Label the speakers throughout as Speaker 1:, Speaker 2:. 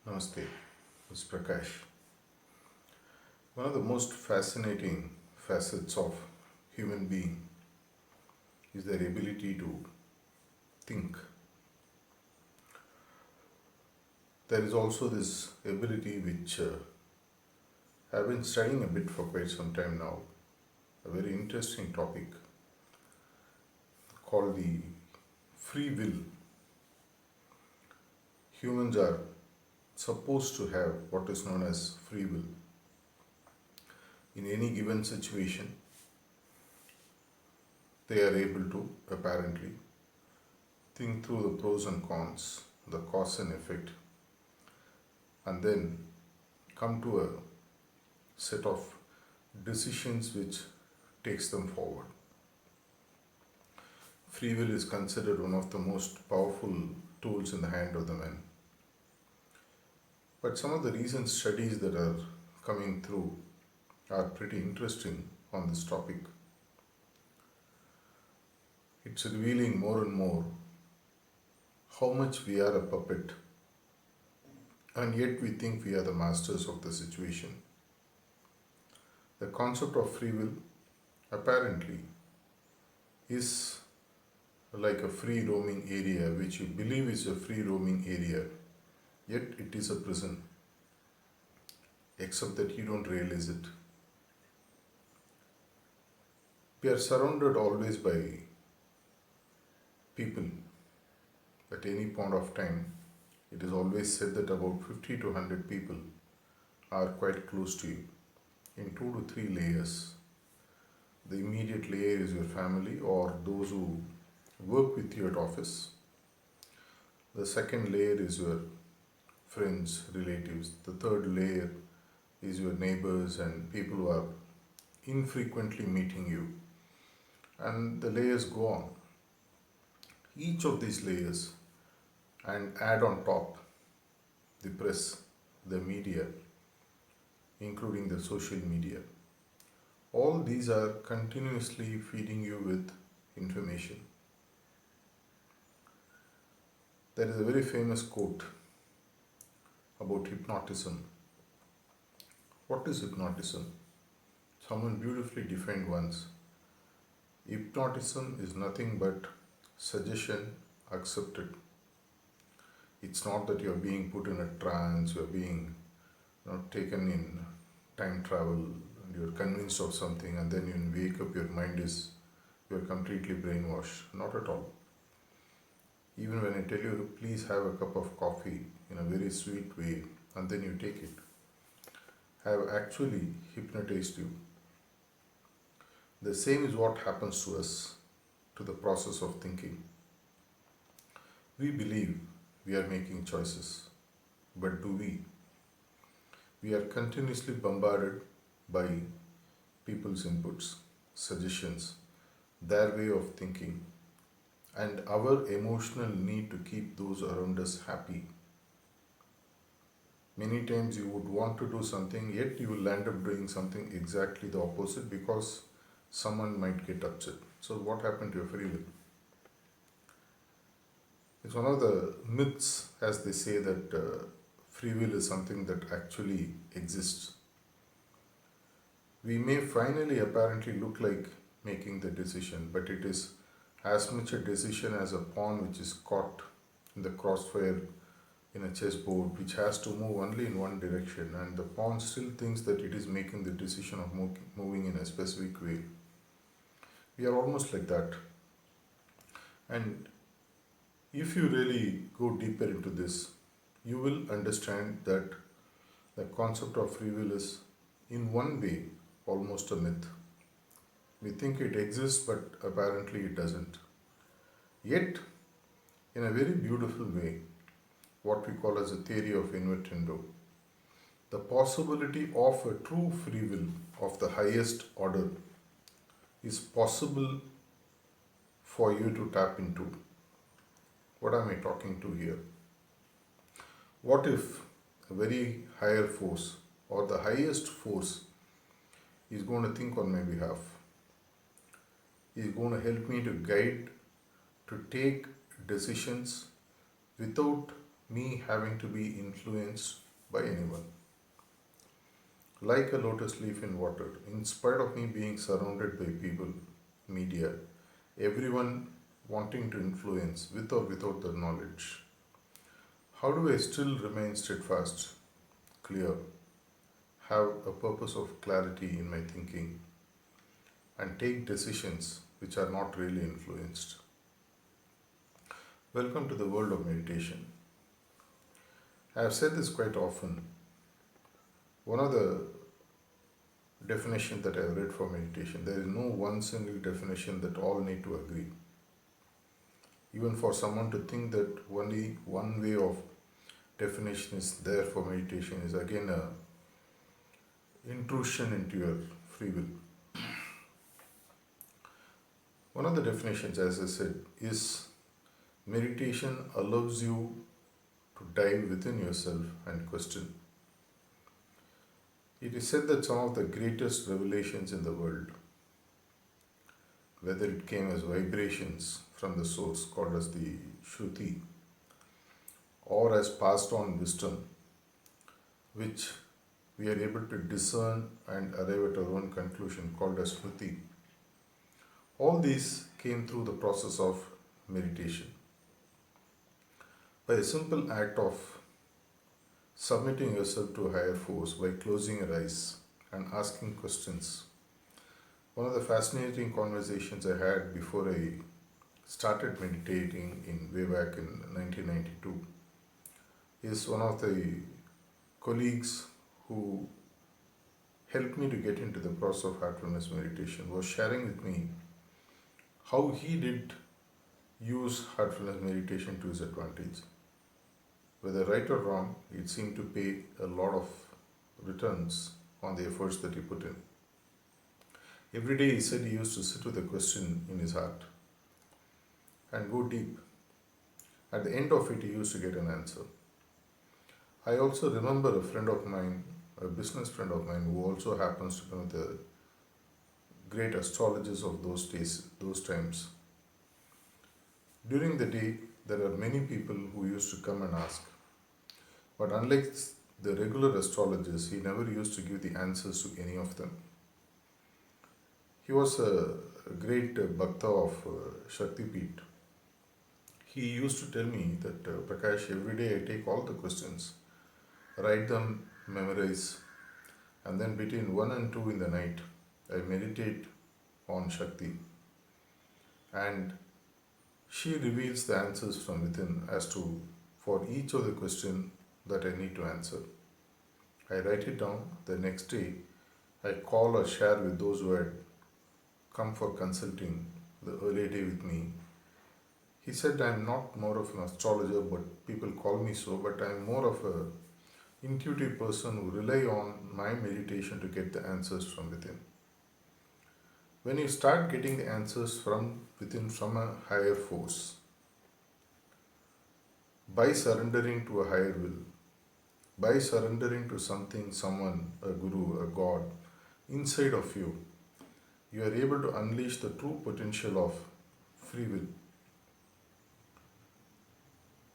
Speaker 1: Namaste, this is Prakash. One of the most fascinating facets of human being is their ability to think. There is also this ability which I've been studying a bit for quite some time now, a very interesting topic called the free will. Humans are supposed to have what is known as free will. In any given situation, they are able to apparently think through the pros and cons, the cause and effect, and then come to a set of decisions which takes them forward. Free will is considered one of the most powerful tools in the hand of the man. But some of the recent studies that are coming through are pretty interesting on this topic. It's revealing more and more how much we are a puppet, and yet we think we are the masters of the situation. The concept of free will apparently is like a free roaming area which you believe is a free roaming area, yet it is a prison, except that you don't realize it. We are surrounded always by people. At any point of time, it is always said that about 50 to 100 people are quite close to you in 2 to 3 layers. The immediate layer is your family or those who work with you at office. The second layer is your friends, relatives. The third layer is your neighbors and people who are infrequently meeting you. And the layers go on. Each of these layers, and add on top the press, the media, including the social media. All these are continuously feeding you with information. There is a very famous quote about hypnotism. What is hypnotism? Someone beautifully defined once. Hypnotism is nothing but suggestion accepted. It's not that you're being put in a trance, you're being taken in time travel, and you're convinced of something, and then you wake up, your mind is, you're completely brainwashed. Not at all. Even when I tell you, please have a cup of coffee in a very sweet way, and then you take it, I have actually hypnotized you. The same is what happens to us, to the process of thinking. We believe we are making choices, but do we? We are continuously bombarded by people's inputs, suggestions, their way of thinking, and our emotional need to keep those around us happy. Many times you would want to do something, yet you will end up doing something exactly the opposite because someone might get upset. So, what happened to your free will? It's one of the myths, as they say, that free will is something that actually exists. We may finally apparently look like making the decision, but it is as much a decision as a pawn which is caught in the crossfire in a chessboard, which has to move only in one direction, and the pawn still thinks that it is making the decision of moving in a specific way. We are almost like that. And if you really go deeper into this, you will understand that the concept of free will is, in one way, almost a myth. We think it exists, but apparently it doesn't. Yet, in a very beautiful way, what we call as a theory of invertendo, the possibility of a true free will of the highest order is possible for you to tap into. What am I talking to here? What if a very higher force or the highest force is going to think on my behalf? Is going to help me to guide, to take decisions without me having to be influenced by anyone. Like a lotus leaf in water, in spite of me being surrounded by people, media, everyone wanting to influence with or without their knowledge, how do I still remain steadfast, clear, have a purpose of clarity in my thinking, and take decisions which are not really influenced? Welcome to the world of meditation. I have said this quite often. One of the definitions that I have read for meditation, there is no one single definition that all need to agree. Even for someone to think that only one way of definition is there for meditation is again a intrusion into your free will. One of the definitions, as I said, is meditation allows you to dive within yourself and question. It is said that some of the greatest revelations in the world, whether it came as vibrations from the source called as the Shruti, or as passed on wisdom, which we are able to discern and arrive at our own conclusion called as Smriti, all these came through the process of meditation. By a simple act of submitting yourself to a higher force by closing your eyes and asking questions. One of the fascinating conversations I had before I started meditating in way back in 1992 is one of the colleagues who helped me to get into the process of heartfulness meditation was sharing with me how he did use heartfulness meditation to his advantage. Whether right or wrong, it seemed to pay a lot of returns on the efforts that he put in. Every day he said he used to sit with a question in his heart and go deep. At the end of it, he used to get an answer. I also remember a friend of mine, a business friend of mine, who also happens to be one of the great astrologers of those days, those times. During the day, there are many people who used to come and ask. But unlike the regular astrologers, he never used to give the answers to any of them. He was a great bhakta of Shakti Peeth. He used to tell me that, Prakash, every day I take all the questions, write them, memorize, and then between 1 and 2 in the night, I meditate on Shakti. And she reveals the answers from within as to for each of the question that I need to answer. I write it down. The next day, I call or share with those who had come for consulting the early day with me. He said, I'm not more of an astrologer, but people call me so, but I'm more of a intuitive person who rely on my meditation to get the answers from within. When you start getting the answers from within from a higher force, by surrendering to a higher will, by surrendering to something, someone, a guru, a god, inside of you, you are able to unleash the true potential of free will.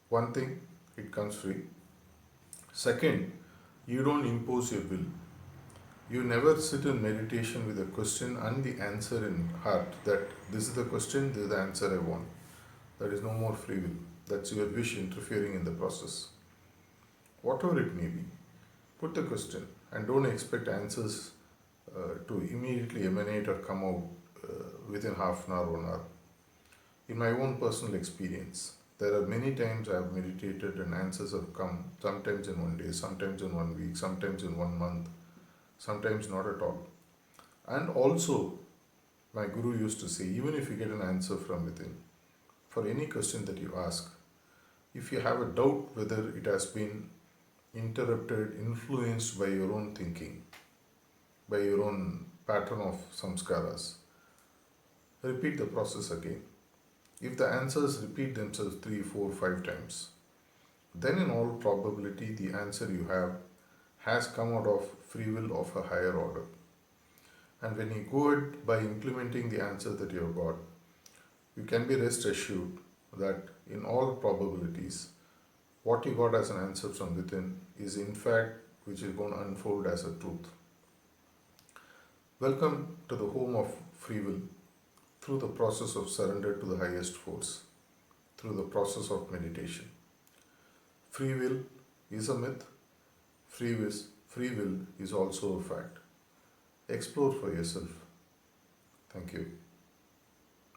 Speaker 1: One thing, it comes free. Second, you don't impose your will. You never sit in meditation with a question and the answer in heart that this is the question, this is the answer I want. There is no more free will. That's your wish interfering in the process. Whatever it may be, put the question and don't expect answers to immediately emanate or come out within half an hour, 1 hour. In my own personal experience, there are many times I have meditated and answers have come, sometimes in 1 day, sometimes in 1 week, sometimes in 1 month, sometimes not at all. And also, my guru used to say, even if you get an answer from within, for any question that you ask, if you have a doubt whether it has been interrupted, influenced by your own thinking, by your own pattern of samskaras, repeat the process again. If the answers repeat themselves 3, 4, 5 times, then in all probability the answer you have has come out of free will of a higher order. And when you go ahead by implementing the answer that you have got, you can be rest assured that in all probabilities what you got as an answer from within is in fact which is going to unfold as a truth. Welcome to the home of free will through the process of surrender to the highest force, through the process of meditation. Free will is a myth, free will is also a fact. Explore for yourself. Thank you.